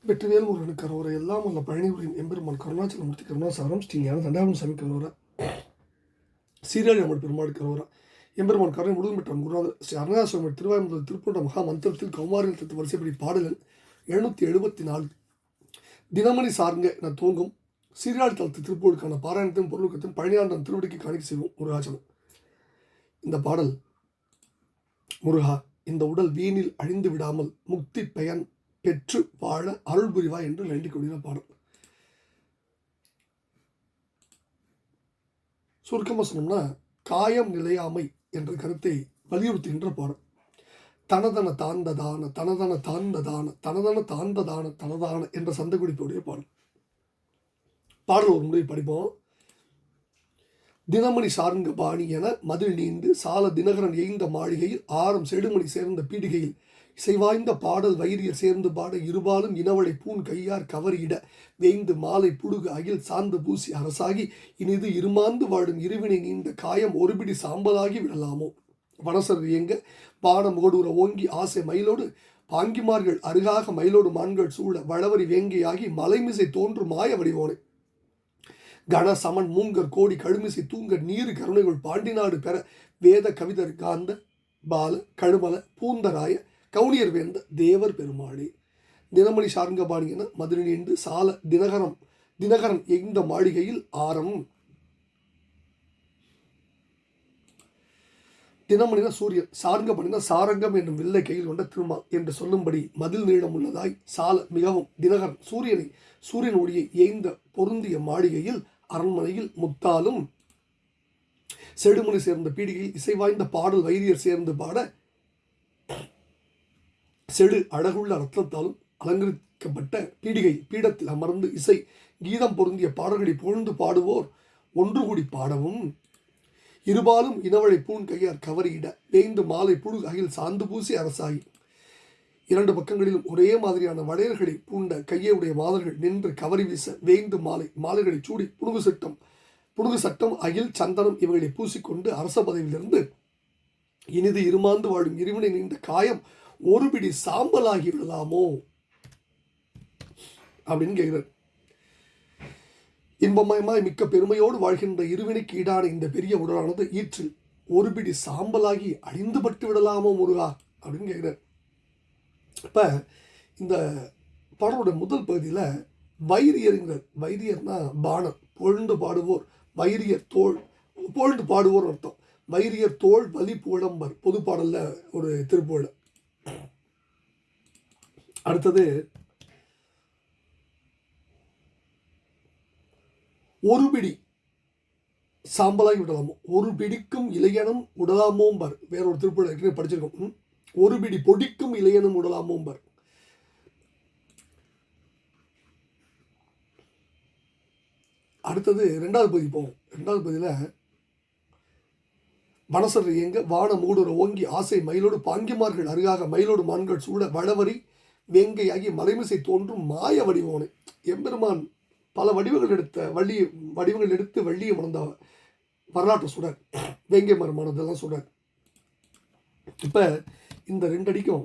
வெற்றிவேல் முருகனுக்கு கரோரை எல்லாம் உள்ள பழனிபுரியின் எம்பெருமான் கருணாச்சலமூர்த்தி கருணாசாரம் ஸ்ரீ ஞான தண்டாவன் சாமி கரோரா சீராளி அம்மன் பெருமாள் கரோரா எம்பெருமான் கருணை முழுதும் பெற்ற குருநாதர் ஸ்ரீ அருணாசுவாமி திருவாய் முதல் திருப்பூண்ட மகா மந்திரத்தில் கௌமாரில் தத்து வரிசைப்படி பாடலன் 774 தினமணி சார்ங்க என தூங்கும் சீராளி தளத்து திருப்பூருக்கான பாராயணத்தையும் பொருளுக்கத்தையும் பழனியாண்டன் திருவடிக்கு காணிக்க செய்வோம் முருகாச்சலம். இந்த பாடல் முருகா, இந்த உடல் வீணில் அழிந்து விடாமல் முக்தி பயன் பெற்று வாழ அருள் புரிவா என்று வேண்டிக் கொள்கிற பாடல். சுருக்கமாக சொன்னோம்னா, காயம் நிலையாமை என்ற கருத்தை வலியுறுத்துகின்ற பாடல். தனதன தாந்ததான தனதன தாந்ததான தனதன தாந்ததான தனதான என்ற சந்த குறிப்புடைய பாடல். பாடல் ஒரு முறை படிப்போம். தினமணி சார்ங்க பாணி என மதில் நீண்டு சால தினகரன் எய்ந்த மாளிகையில் ஆரம் செடுமணி சேர்ந்த பீடிகையில் இசைவாய்ந்த பாடல் வைரியர் சேர்ந்து பாட இருபாலும் இனவளை பூன் கையார் கவரியிட வேய்ந்து மாலை புடுகு அகில் சார்ந்து பூசி அரசாகி இனிது இருமாந்து வாடும் இருவினை நீண்ட காயம் ஒருபிடி சாம்பலாகி விடலாமோ. வனசர் இயங்க பானம் ஓடுற ஓங்கி ஆசை மயிலோடு பாங்கிமார்கள் அருகாக மயிலோடு மான்கள் சூழ வளவரி வேங்கையாகி மலைமிசை தோன்றும் மாய வடிவோனே. கன சமன் மூங்கர் கோடி கழுமிசை தூங்க நீரு கருணைகள் பாண்டிநாடு பெற வேத கவிதர் காந்த பால கழுமல பூந்தராய கவுனியர் வேந்த தேவர் பெருமாளே. தினமணி சார்ங்கபாணி என மதுரை நீண்டு சால தினகரன் எந்த மாளிகையில் ஆரம். தினமணின சூரியன், சார்ங்கபணின சாரங்கம் என்னும் வில்லை கையில் கொண்ட திருமால் என்று சொல்லும்படி மதில் நீளம் உள்ளதாய் சால மிகவும் தினகரன் சூரியன் ஒளியை ஏய்ந்த பொருந்திய மாளிகையில் அரண்மனையில் முத்தாலும் செடுமணி சேர்ந்த பீடிகையில் இசைவாய்ந்த பாடல் வைரியர் சேர்ந்து பாட செடு அழகுள்ள ரத்தத்தாலும் அலங்கரிக்கப்பட்ட பீடிகை பீடத்தில் அமர்ந்து இசை கீதம் பொருந்திய பாடல்களை புகழ்ந்து பாடுவோர் ஒன்று கூடி பாடவும் இருபாலும் இனவழை பூன் கையார் கவரியிட வேய்ந்து மாலை புழு அகில் சாந்து பூசி அரசாகி இரண்டு பக்கங்களிலும் ஒரே மாதிரியான வளையல்களை பூண்ட கையுடைய மாதர்கள் நின்று கவரி வீச வேய்ந்து மாலைகளை சூடி புனுகு சட்டம் அகில் சந்தனம் இவைகளை பூசிக்கொண்டு அரச பதவியிலிருந்து இனிது இருமாந்து வாழும் இருவினை நீண்ட காயம் ஒருபிடி சாம்பலாகி விடலாமோ அப்படின்னு கேட்கிறார். இன்பமயமாய் மிக்க பெருமையோடு வாழ்கின்ற இருவினைக்கு ஈடான இந்த பெரிய உடலானது ஈற்றில் ஒருபிடி சாம்பலாகி அழிந்துபட்டு விடலாமோ முருகா அப்படின்னு கேட்கிறார். இப்போ இந்த பாடலோட முதல் பகுதியில் வைரியருங்கிறார். வைரியர்னா பாணர், புகழ்ந்து பாடுவோர். வைரியர் தோல் புகழ்ந்து பாடுவோர் அர்த்தம். வைரியர் தோல் வலி புகழம்பர் பொது பாடலில் ஒரு திருப்புகழ். அடுத்தது ஒருபிடி சாம்பலாகி விடலாமோ, ஒரு பிடிக்கும் இளையனும் உடலாமோம்பர். வேற ஒரு திருப்புகழ் படிச்சிருக்கோம். ஒரு பிடி பொடிக்கும் இளையனும் உடலாமோம்பர். அடுத்தது ரெண்டாவது பகுதி போவோம். ரெண்டாவது பகுதியில் வனசர் இயங்க வான மூடுற ஓங்கி ஆசை மயிலோடு பாங்கிமார்கள் அருகாக மயிலோடு மான்கள் சூட வளவரி வேங்கையாகி மலைமிசை தோன்றும் மாய வடிவோனே. எம்பெருமான் பல வடிவங்கள் எடுத்து வள்ளியை மணந்த வரலாற்று சுடர், வேங்கை மரமானதெல்லாம் சுடர். இப்போ இந்த ரெண்டடிக்கும்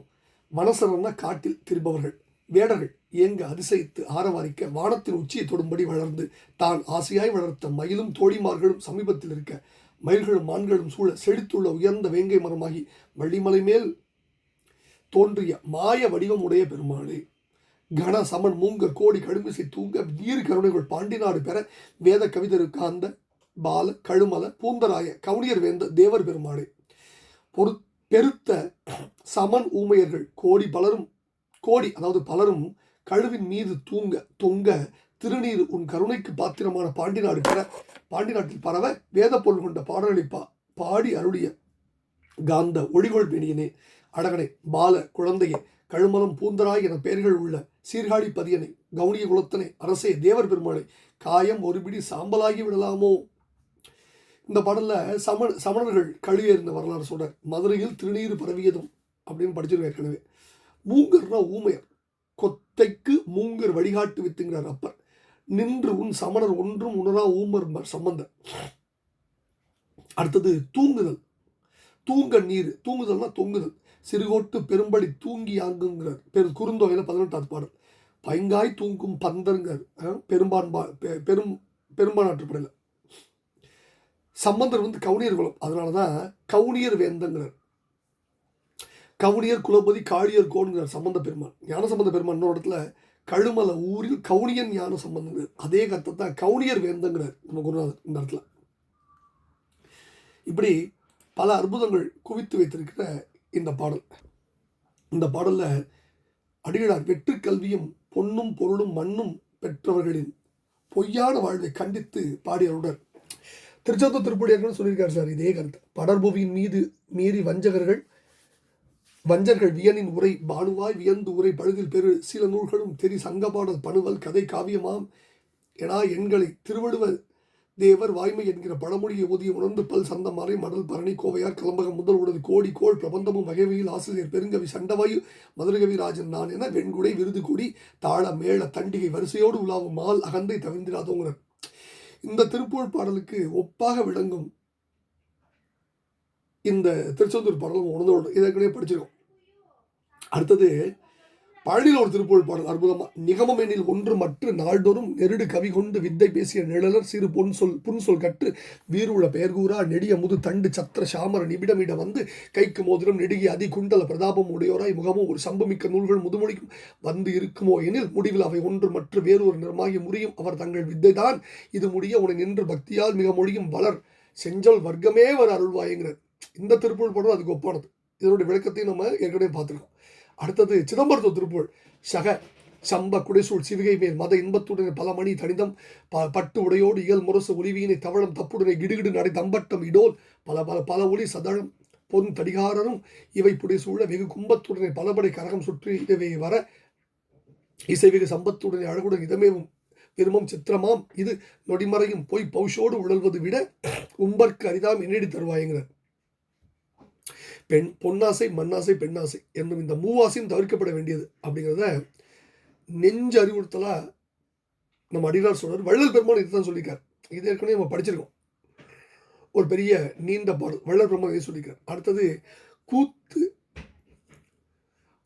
வனசரன்னா காட்டில் திரிபவர்கள், வேடர்கள் இயங்க அதிசயித்து ஆரவாரிக்க வானத்தின் உச்சியை தொடும்படி வளர்ந்து தான் ஆசையாய் வளர்த்த மயிலும் தோழிமார்களும் சமீபத்தில் இருக்க மயில்களும் மான்களும் சூழ செழித்துள்ள உயர்ந்த வேங்கை மரமாகி வள்ளிமலை மேல் தோன்றிய மாய வடிவம் உடைய பெருமாளே. கன சமன் மூங்கர் கோடி கடுமிசை தூங்க நீர் கருணைகள் பாண்டிநாடு பெற வேத கவிதருக்கு அந்த பால கழுமல பூந்தராய கவுனியர் வேந்த தேவர் பெருமாளே. பெருத்த சமன் ஊமையர்கள் அதாவது பலரும் கழுவின் மீது தொங்க திருநீர் உன் கருணைக்கு பாத்திரமான பாண்டிநாட்டில் பரவ வேத பொருள் கொண்ட பாடல்களை பாடி அருளிய காந்த ஒளிகொள் பெணியனே. அழகனை பால குழந்தையே கழுமலம் பூந்தராய் என பெயர்கள் உள்ள சீர்காழி பதியனை கவுனிய குலத்தனை அரசே தேவர் பெருமாளை காயம் ஒருபிடி சாம்பலாகி விடலாமோ. இந்த பாடலில் சமணர்கள் கழுவேறின வரலாறு சொல்றார். மதுரையில் திருநீர் பரவியதும் அப்படின்னு படிச்சிருக்க ஏற்கனவே. மூங்கர்னா ஊமையர், கொத்தைக்கு மூங்கர் வழிகாட்டு வித்துங்கிறார் அப்பர். நின்று உன் சமணர் ஒன்றும் உணரா ஊமர் சம்பந்தர். அடுத்தது தூங்குதல், தூங்க நீர், தூங்குதல்னா தொங்குதல். சிறுகோட்டு பெரும்படி தூங்கி ஆங்குங்கிறார் குறுந்தொகையில் 18வது பாடல். பைங்காய் தூங்கும் பந்தருங்கார் பெரும்பான்மாற்றுப்படையில். சம்பந்தர் வந்து கவுனியர் குலம், அதனால தான் கவுனியர் வேந்தங்கிறார். கவுனியர் குலபதி காளியர் கோன்கிறார் சம்பந்த பெருமான். ஞானசம்பந்த பெருமான் இன்னொரு இடத்துல கழுமல ஊரில் கவுனியன் ஞான சம்பந்தங்கிறார். அதே கருத்தை தான் கவுனியர் வேந்தங்கிறார் நம்ம குருநாதர் இந்த இடத்துல. இப்படி பல அற்புதங்கள் குவித்து வைத்திருக்கிற இந்த பாடல். இந்த பாடலில் அடிகளார் வெற்று கல்வியும் பொன்னும் பொருளும் மண்ணும் பெற்றவர்களின் பொய்யான வாழ்வை கண்டித்து பாடியருடன் திருச்செந்தூர் திருப்படியார்கள் சொல்லியிருக்காரு சார் இதே கருத்து. படர்புவியின் மீது மீறி வஞ்சர்கள் வியனின் உரை பானுவாய் வியந்து உரை பழுதில் பெரு சில நூல்களும் தெரி சங்கபாடல் பணுவல் கதை காவியமாம் எனா எண்களை திருவள்ளுவ தேவர் வாய்மை என்கிற பழமொழியை ஊதிய உணர்ந்து பல் சந்தமாலை மடல் பரணி கோவையார் கலம்பகம் முதல் உடல் கோடி கோள் பிரபந்தமும் வகைவையில் ஆசிரியர் பெருங்கவி சண்டவாயு மதுரகவி ராஜன் நான் என வெண்குடை விருது கொடி தாள மேள தண்டிகை வரிசையோடு உலாவும் மால் அகந்தை தவிர்ந்திராதோங்கிறார். இந்த திருப்புகழ் பாடலுக்கு ஒப்பாக விளங்கும் இந்த திருச்செந்தூர் பாடலும் உணர்ந்தோடு இதற்கனே படிச்சிருக்கோம். அடுத்தது பழனியில் ஒரு திருப்புகழ் பாடல் அற்புதமா. நிகமம் எண்ணில் ஒன்று மற்ற நாள்தோறும் நெருடு கவி கொண்டு வித்தை பேசிய நிழலர் சிறு புன்சொல் கற்று வீருள்ள பெயர்கூறா நெடிய முது தண்டு சத்திர சாமர நிபிடமிட வந்து கைக்கு மோதிரம் நெடுகி அதி குண்டல பிரதாபம் உடையோராய் முகமும் ஒரு சம்புமிக்க நூல்கள் முதுமொழிக்கும் வந்து இருக்குமோ எனில் முடிவில் அவை ஒன்று மற்ற வேறொரு நிறமாகி முறியும் அவர் தங்கள் வித்தைதான் இது முடிய உன நின்று பக்தியால் மிக மொழியும் வளர் செஞ்சொல் வர்க்கமே வர அருள்வாயங்கிறார். இந்த திருப்புகழ் பாடல் அதுக்கு ஒப்பானது. இதனுடைய விளக்கத்தையும் நம்ம ஏற்கனவே பார்த்துருக்கோம். அடுத்தது சிதம்பரத்தூர் திருப்புகழ். சக சம்ப குடைசூழ் சிவிகை மேல் மத இன்பத்துடனே பல மணி தனிதம் பட்டு உடையோடு இயல் முரசு ஒளிவியினை தவளம் தப்புடனே கிடுகிடு நடை தம்பட்டம் இடோல் பல பல பல ஒளி சதழம் பொன் தடிகாரனும் இவை புடைசூழ வெகு கும்பத்துடனே பலபடை கரகம் சுற்றி இவை வர இசை வெகு சம்பத்துடனே அழகுடன் இதமேவும் பெருமம் சித்திரமாம் இது நொடிமறையும் பொய் பௌஷோடு உழல்வது விட உம்பர்க்கு அரிதாம் என்னடி தருவாயங்கிறார். பொன்னாசை மண்ணாசை பெண்ணாசை என்னும் இந்த மூவாசையும் தவிர்க்கப்பட வேண்டியது அப்படிங்கிறத நெஞ்சு அறிவுறுத்தலா நம்ம அடிகளார் சொல்றார். வள்ளல் பெருமான் இதுதான் சொல்லியிருக்கார். இது ஏற்கனவே நம்ம படிச்சிருக்கோம். ஒரு பெரிய நீண்ட பாடல் வள்ளல் பெருமான் இதை சொல்லியிருக்கார். அடுத்தது கூத்து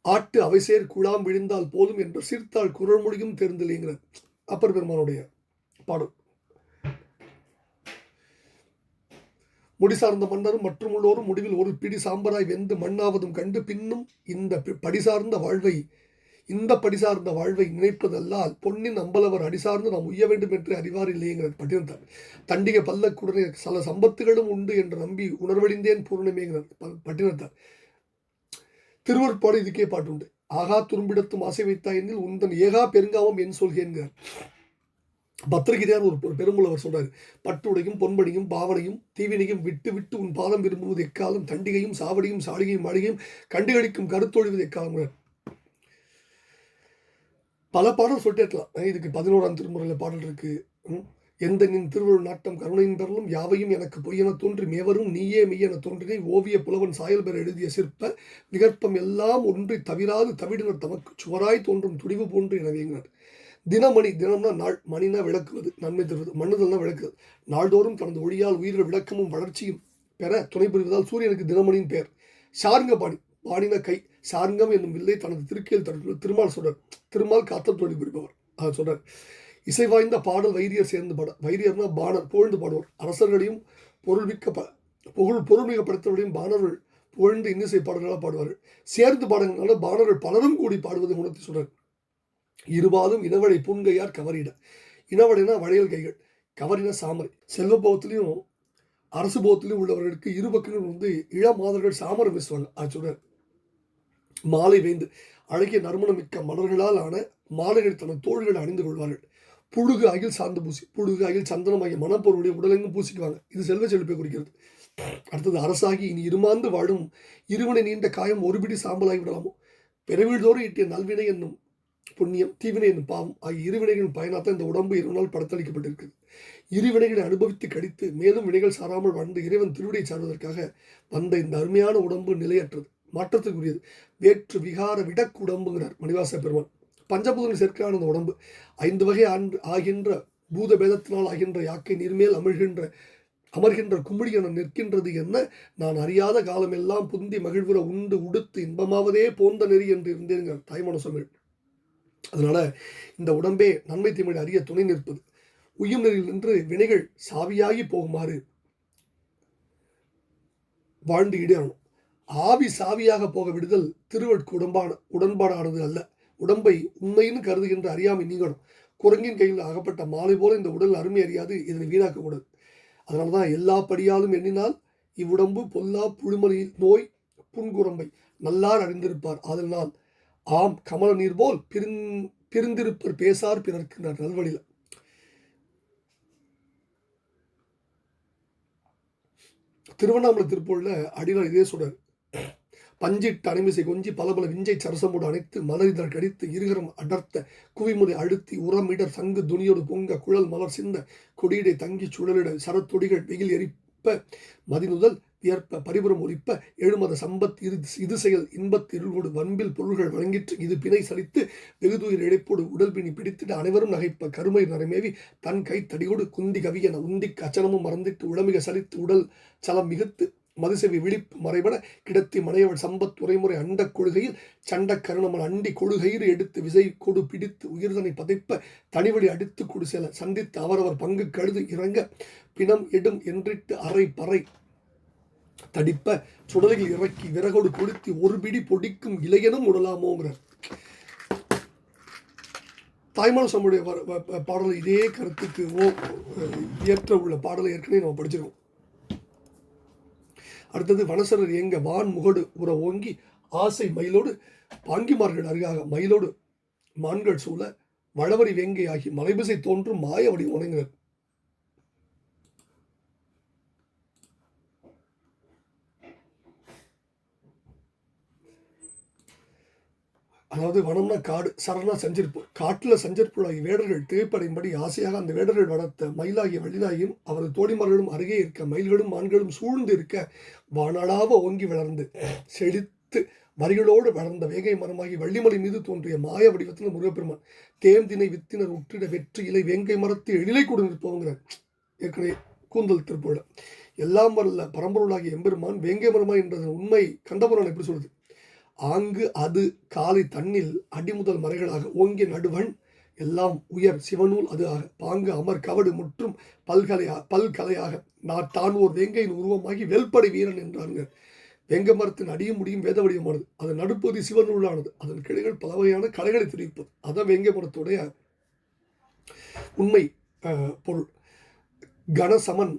ஆட்டு அவைசேர் குழாம் விழுந்தால் போலும் என்ற சிறுத்தாள் குரல் மொழியும் தெரிந்தில்லைங்கிறார் அப்பர் பெருமானுடைய பாடல். முடி சார்ந்த மன்னரும் மற்றும் உள்ளோரும் முடிவில் ஒரு பிடி சாம்பராய் வெந்து மண்ணாவதும் கண்டு பின்னும் இந்த படிசார்ந்த வாழ்வை நினைப்பதல்லால் பொன்னின் அம்பலவர் அடிசார்ந்து நாம் உய்ய வேண்டும் என்று அறிவார் இல்லையேங்கிறார் பட்டினத்தார். தண்டிகை பல்லக்குடனே சில சம்பத்துகளும் உண்டு என்று நம்பி உணர்வழிந்தேன் பூர்ணமேங்கிறார் பட்டினத்தார். திருவருட்பாடு இதுக்கே பாட்டு உண்டு. ஆகா துரும்பிடத்தும் ஆசை வைத்தாயெனில் உந்தன் ஏகா பெருங்காவம் என் சொல்கிறேன்கிறார். பத்திரகிரியார் ஒரு பெரும்புலவர் சொல்றாரு. பட்டுடையும் பொன்படியும் பாவனையும் தீவினையும் விட்டு விட்டு உன் பாதம் விரும்புவது எக்காலம் தண்டிகையும் சாவடியும் சாளிகையும் மாளிகையும் கண்டுகளிக்கும் கருத்தொழிவது எக்காலம். பல பாடல் சொல்லிட்டே இருக்கலாம். இதுக்கு 11ஆம் திருமுறையில் பாடல் இருக்கு. எந்த நின் திருவருள் நாட்டம் கருணையின் பெறலும் யாவையும் எனக்கு பொய்யென தோன்றி மேவரும் நீயே மெய்யென தோன்றினை ஓவிய புலவன் சாயல் பெற எழுதிய சிற்ப விகற்பம் எல்லாம் ஒன்றி தவிராது தவிடினர் தமக்கு சுவராய் தோன்றும் துடிவு போன்று எனவேங்கிறார். தினமணி, தினம்னா நாள், மணினா விளக்குவது, நன்மை தருவது, மண்ணுதல்னா விளக்குவது. நாள்தோறும் தனது ஒளியால் உயிரில் விளக்கமும் வளர்ச்சியும் பெற துணை புரிவதால் சூரியனுக்கு தினமணியின் பெயர். சார்ங்க பாணி, பாணின கை, சார்ங்கம் என்னும் வில்லை தனது திருக்கையில் தடுத்து திருமால் சொல்றார். திருமால் காத்தல் தொழில் புரிபவர் அதை சொல்றார். இசை வாய்ந்த பாடல் வைரியர் சேர்ந்து பாட. வைரியர்னா பாணர், புகழ்ந்து பாடுவார். அரசர்களையும் பொருள்மிக படுத்தவர்களையும் பாணர்கள் புகழ்ந்து இன்னிசை பாடல்களாக பாடுவார்கள். சேர்ந்து பாடங்களால பாணர்கள் பலரும் கூடி பாடுவதை உணர்த்தி சொல்றார். இருபாலும் இனவழை பூன்கையார் கவரிட. இனவழைனா வளையல் கைகள், கவரின சாமரை. செல்வ போகத்திலையும் அரசு போகத்திலையும் உள்ளவர்களுக்கு இரு பக்கங்கள் இளமாதர்கள் சாமரம் வீசுவாங்க. அது சொல்றார். மாலை வேந்து அழகிய நறுமணம் மிக்க மலர்களால் ஆன மாலைகள் தனது தோள்கள் அணிந்து கொள்வார்கள். புழுகு அகில் சார்ந்து பூசி, புழுகு அகில் சந்தனம் ஆகிய மனப்பொருளுடைய உடலெங்கும் பூசிக்குவாங்க. இது செல்வ செழிப்பை குறிக்கிறது. அடுத்தது அரசாகி இனி இருமாந்து வாழும் இருவினை நீண்ட காயம் ஒருபிடி சாம்பலாகி விடலாமோ. பிறவில்தோறும் ஈட்டிய நல்வினை என்னும் புண்ணியம், தீவினை என்னும் பாவம் ஆகிய இருவினைகளின் பயனாத்தான் இந்த உடம்பு 2 நாள் படத்தளிக்கப்பட்டிருக்கிறது. இருவினைகளை அனுபவித்து கடித்து மேலும் வினைகள் சாராமல் வாழ்ந்து இறைவன் திருவிடையை சார்வதற்காக வந்த இந்த அருமையான உடம்பு நிலையற்றது, மாற்றத்துக்குரியது. வேற்று விகார விடக்கு உடம்புங்கிறார் மணிவாச பெருமான். பஞ்சபூதங்கள் சேர்க்கையான இந்த உடம்பு 5 வகை ஆகின்ற பூத பேதத்தினால் ஆகின்ற யாக்கை நீர்மேல் அமர்கின்ற கும்பிடி என நிற்கின்றது என்ன நான் அறியாத காலமெல்லாம் புந்தி மகிழ்வுற உண்டு உடுத்து இன்பமாவதே போந்த நெறி என்று இருந்தேங்கிறார் தாய்மான சொல். அதனால் இந்த உடம்பே நன்மை தீமை அறிய துணை நிற்பது. உய்யும் நெறியில் நின்று வினைகள் சாவியாகி போகுமாறு வாழ்ந்து ஈடேறணும். ஆவி சாவியாக போக விடுதல் திருவட்கு உடன்பாடானது அல்ல. உடம்பை உண்மைன்னு கருதுகின்ற அறியாமை நீங்கணும். குரங்கின் கையில் அகப்பட்ட மாலை போல இந்த உடல் அருமை அறியாது இதனை வீணாக்கக்கூடாது. அதனால தான் எல்லா படியாலும் எண்ணினால் இவ்வுடம்பு பொல்லா புழுமணி நோய் புன்குரம்பை நல்லார் அறிந்திருப்பார். அதனால் ஆம் கமல நீர் போல் பிரிந்திருப்பர் பேசார் பிறர்க்கு நல்வழியில். திருவண்ணாமலை திருப்பூர்ல அடிகள் இதே சொல்றாரு. பஞ்சிட்டு அணிமிசை கொஞ்சி பல விஞ்சை சரசமோடு அணைத்து மலரிதழ் கடித்து இருகரம் அடர்த்த குவிமுறை அழுத்தி உரமிடர் சங்கு துணியோடு பொங்க குழல் மலர் சிந்த கொடியிடை தங்கி சுழலிட சரத்தொடிகள் வெயில் எரிப்ப மதிநுதல் வியற்ப பரிபுறம் ஒலிப்ப எழுமத சம்பத் இது செயல் இன்பத் இருளோடு வன்பில் பொருள்கள் வழங்கிற்று இது பிணை சலித்து வெகுதுயிர் இழைப்போடு உடல் பிணி பிடித்திட அனைவரும் நகைப்ப கருமை நரைமேவி தன் கை தடியோடு குந்தி கவியன உந்திக்கு அச்சனமும் மறந்திட்டு உடமிக சலித்து உடல் சலம் மிகுத்து மதுசெவி விழிப்பு மறைபட கிடத்தி மனையவள் சம்பத் உரைமுறை அண்ட கொள்கையில் சண்ட கருணமன் அண்டி கொள்கையில் எடுத்து விசை கொடு பிடித்து உயிர்தனை பதைப்ப தனிவழி அடித்து கொடு செல சந்தித்து அவரவர் பங்கு கழுது இறங்க பிணம் எடும் என்றிட்டு அரை பறை தடிப்ப சுடலையில் இறக்கி விறகோடு கொளுத்தி ஒரு பிடி பொடிக்கும் இளையனும் உடலாமோங்கிறார். தாய்மான சமுடைய பாடல் இதே கருத்துக்கு ஏற்ற உள்ள பாடலை ஏற்கனவே நம்ம படிச்சிருக்கோம். அடுத்தது வனசரர் எங்க வான் முகடு உற ஓங்கி ஆசை மயிலோடு பாங்கிமார்கள் அருகாக மயிலோடு மான்கள் சூழ வளவரி வேங்கை ஆகி மலைபிசை தோன்றும் மாய வடி உணங்குகிறார். அதாவது வனம்னா காடு, சரணா சஞ்சரிப்பு. காட்டில் சஞ்சரிப்புள்ளாகிய வேடர்கள் திரைப்படையும்படி ஆசையாக அந்த வேடர்கள் வளர்த்த மயிலாகிய வள்ளினாயும் அவரது தோழிமார்களும் அருகே இருக்க மயில்களும் மான்களும் சூழ்ந்து இருக்க வானளாவ ஓங்கி வளர்ந்து செழித்து வரிகளோடு வளர்ந்த வேகை மரமாகி வள்ளிமலை மீது தோன்றிய மாய வடிவத்தில் முருகப்பெருமான் தேம்தினை வித்தினர் உற்றிட வெற்றி இலை வேங்கை மரத்தை எழிலை கூட நிற்பவங்கிறார். ஏற்கனவே கூந்தல் திருப்போட எல்லாம் வல்ல பரம்பொருளாகிய எம்பெருமான் வேங்கை மரமாய் என்ற உண்மை கண்டபுரான் எப்படி சொல்லுது? ஆங்கு அது காலை தன்னில் அடிமுதல் மறைகளாக ஓங்கிய நடுவன் எல்லாம் உயர் சிவனூல் அது ஆக பாங்கு அமர் கவடு முற்றும் பல்கலையாக நான் தான் ஓர் வேங்கையின் உருவமாகி வெல்படை வீரன் என்றாங்க. வேங்க மரத்தின் அடியும் முடியும் வேத வடிவமானது. அதன் நடுப்பகுதி சிவனூலானது. அதன் கிளைகள் பல வகையான கலைகளை தெரிவிப்பது. அதான் வேங்கை மரத்துடைய உண்மை பொருள். கனசமன்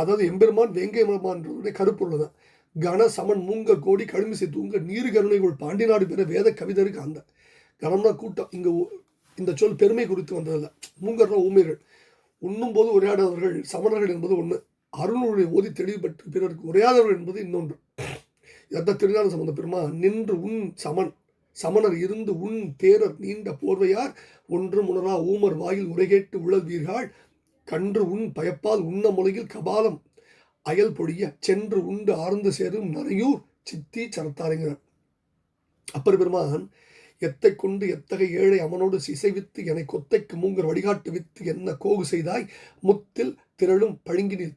அதாவது எம்பெருமான் வேங்கை மரமான்றதுடைய கருப்பொருள் தான். கன சமன் மூங்க கோடி கழுமிசை தூங்க நீரு கருணைகள் பாண்டி நாடு பெற வேத கவிதருக்கு அந்த கனம்னா கூட்டம். இங்கே இந்த சொல் பெருமை குறித்து வந்ததில்லை. மூங்கர்னா ஊமையர்கள். உண்ணும் போது உரையாடாதவர்கள் சமணர்கள் என்பது ஒன்று. அருணுடைய ஓதி தெளிவுபட்டு பிறருக்கு உரையாதவர்கள் என்பது இன்னொன்று. இதான் திருஞான சம்பந்த பெருமான் நின்று உன் சமணர் இருந்து உன் தேரர் நீண்ட போர்வையார் ஒன்றும் உணரா ஊமர் வாயில் உரைகேட்டு உழல் வீர்கள் கன்று உன் பயப்பால் உண்ண முலையில் கபாலம் அயல் பொழிய சென்று உண்டு ஆர்ந்து சேரும் நரையூர் சித்தி சரத்தாருங்கிறார். அப்பர் பெருமான் எத்தை கொண்டு எத்தகைய ஏழை அமனோடு இசைவித்து என்னை கொத்தைக்கு மூங்கர் வழிகாட்டு வித்து என்ன கோகு செய்தாய் முத்தில் திரளும் பழுங்கினில்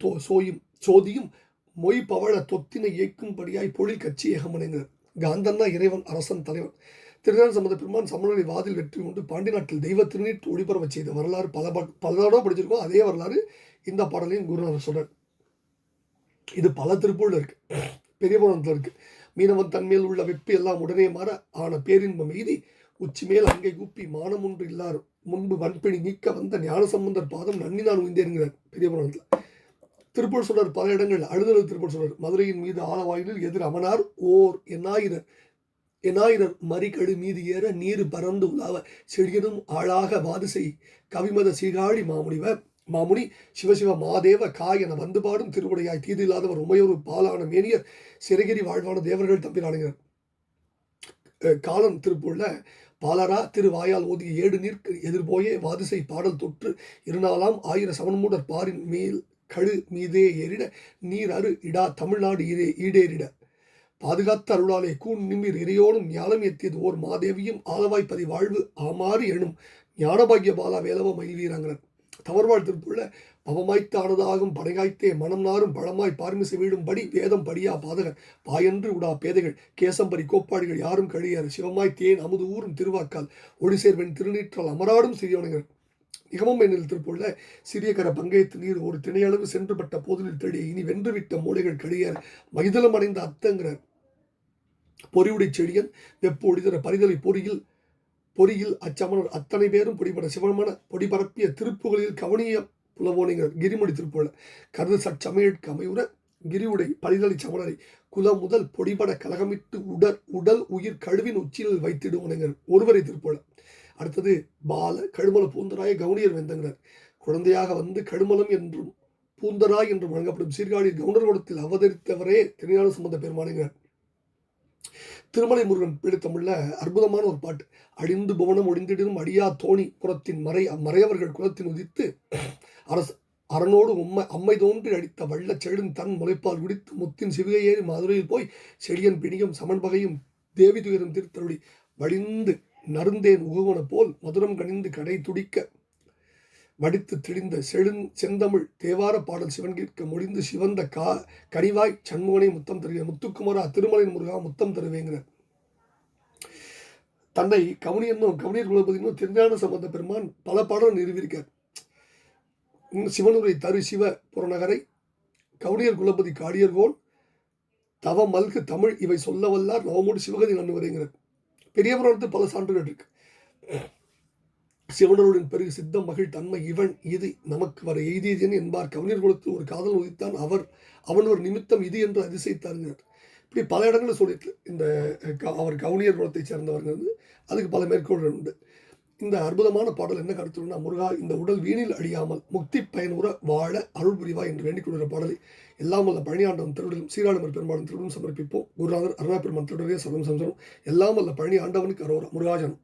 சோதியும் மொய் பவழ தொத்தினை இயக்கும்படியாய் பொழில் கட்சி ஏகமனைங்கிறார். காந்தன்னா இறைவன் அரசன் தலைவன். திருஞான சம்பந்த பெருமான் சமணரை வாதில் வெற்றி கொண்டு பாண்டி நாட்டில் தெய்வ திருநீட்டு ஒளிபரவ செய்த வரலாறு பல தடவை படிச்சிருக்கோம். அதே வரலாறு இந்த பாடலையும் குருநாதர் சொல்றார். இது பல திருப்பூர்ல இருக்கு, பெரிய புராணத்தில் இருக்கு. மீனவன் தன்மேல் உள்ள வெப்பி எல்லாம் உடனே மாற ஆன பேரின்பம் எய்தி உச்சி மேல் அங்கை கூப்பி மானம் ஒன்று இல்லாரும் முன்பு வன்பிணி நீக்க வந்த ஞான சம்பந்தர் பாதம் நன்னி நான் உய்ந்தேன்கிறார் பெரிய புராணத்தில். திருப்பூர் சொல்றார் பல இடங்கள். அழுதல் திருப்பூர் சொல்றார் மதுரையின் மீது ஆலவாயிலில் எதிர் அமனார் ஓர் எனாயிரர் மறிகடு மீது ஏற நீரு பறந்து உலாவ செடியனும் ஆளாக வாது செய் கவிமத சீகாழி மாமுனி சிவசிவ மாதேவ காயன வந்து பாடும் திருவுடையாய் தீது இல்லாதவர் உமையொரு பாலான மேனியர் சிறகிரி வாழ்வான தேவர்கள் தம்பிரானுகிறார். காலம் திருப்பூர்ல பாலரா திருவாயால் ஓதிய ஏடு நீர் எதிர்போயே வாதிசை பாடல் தொற்று இருநாளாம் 1000 சமன்மூடர் பாரின் மேல் கழு மீதே ஏறிட நீர் அரு இடா தமிழ்நாடு ஈடேறிட பாதுகாத்த அருளாலே கூண் நிமிர் இறையோனும் ஞானம் எத்தியது ஓர் மாதேவியும் ஆலவாய்ப்பதி வாழ்வு ஆமாறு எனும் ஞானபாகிய பாலா வேலவ மயில் வீராங்கிறார். தவறுவாழ் திருப்புள்ள பவமாய்த்து ஆனதாகும் படைகாய்த்தே மனம் நாரும் பழமாய் பார்மிசை வீடும்படி வேதம் படியா பாதகர் பாயன்று உடா பேதைகள் கேசம்பரி கோப்பாடிகள் யாரும் கழியார் சிவமாய் தேன் அமுது ஊரும் திருவாக்கால் ஒளிசேர்வெண் திருநீற்றால் அமராடும் சிறியவனுங்கள் நிகமம் என்னில் திருப்புள்ள சிறிய கர பங்கயத்து நீர் ஒரு திணையளவு சென்றுபட்ட போதிலில் தேடி இனி வென்றுவிட்ட மூளைகள் கழியார் மைதளம் அடைந்த அத்தங்கிறார் பொறிவுடை செடியன் வெப்பு ஒளிதர பரிதலை பொறியில் அச்சமணர் அத்தனை பேரும் பொடிபட சிவமன பொடிபரப்பிய திருப்புகளில் கவனிய புலவோனிங்கர் கிரிமொழி திருப்புள்ள கருது சச்சமயற்கு அமைவுற கிரிவுடை பரிதலை சமணரை குல முதல் பொடிபட கலகமிட்டு உடல் உயிர் கழுவின் உச்சியில் வைத்திடுவோனுங்கர் ஒருவரை திருப்புள்ள. அடுத்தது பால கழுமல பூந்தராய கவுனியர் வெந்தங்கிறார். குழந்தையாக வந்து கழுமலம் என்றும் பூந்தராய் என்றும் வழங்கப்படும் சீர்காழியில் கவுண்டர் குலத்தில் அவதரித்தவரே திருஞான சம்பந்த பெருமானுங்கிறார். திருமலை முருகன் பிடித்தமுள்ள அற்புதமான ஒரு பாட்டு. அடிந்து புவனம் ஒடிந்திடும் அடியா தோணி புறத்தின் மறையவர்கள் குலத்தின் உதித்து அரணோடு அம்மை தோன்றி அடித்த வள்ள செழும் தன் முளைப்பால் குடித்து முத்தின் சிவிகை ஏறி மதுரையில் போய் செடியன் பிணியும் சமன்பகையும் தேவி துயரும் திருத்தருளி வடிந்து நருந்தேன் உகுவன போல் மதுரம் கணிந்து கடை துடிக்க வடித்து திடிந்த செந்தமிழ் தேவார பாடல் சிவன் கேட்க முடிந்து சிவந்த கனிவாய் சண்முகனை முத்தம் தருகிற முத்துக்குமாரா திருமலை முருகா முத்தம் தருவேங்கிறார். தன்னை கவுனியர் குலபதினும் திருஞான சம்பந்த பெருமான் பல பாடல் நிறுவியிருக்கார். சிவனுரை தரு சிவ புறநகரை கவுனியர் குலபதி காடியர்கோன் தவ மல்கு தமிழ் இவை சொல்ல வல்லார் நவமோடு சிவகதி நன்னுவரைங்கிறார். பெரிய புராணத்தில் பல சான்றுகள் இருக்கு. சிவனருடன் பெருகு சித்தம் மகிழ் தன்மை இவன் இது நமக்கு வர எய்தியதன் என்பார் கவிஞர் குலத்தில் ஒரு காதல் உதித்தான் அவன் ஒரு நிமித்தம் இது என்று அதிசயித்தாருங்கிறார். இப்படி பல இடங்களில் சொல்லிட்டு இந்த அவர் கவுனியர் குலத்தை சேர்ந்தவர்கள் அதுக்கு பல மேற்கோள்கள் உண்டு. இந்த அற்புதமான பாடல் என்ன கருத்துனா, முருகா இந்த உடல் வீணில் அழியாமல் முக்தி பயனுற வாழ அருள் புரிவா என்று வேண்டிக் கொள்கிற பாடலை எல்லாம் வல்ல பழனியாண்டவன் திருவிடும் சீராளுமர் பெருமாளும் திருவிடும் சமர்ப்பிப்போம். குருநாதர் அருணா பெருமான் திருடைய சரணம் சம்சரம் எல்லாம் வல்ல பழனி ஆண்டவனுக்கு அரோரா முருகாஜனம்.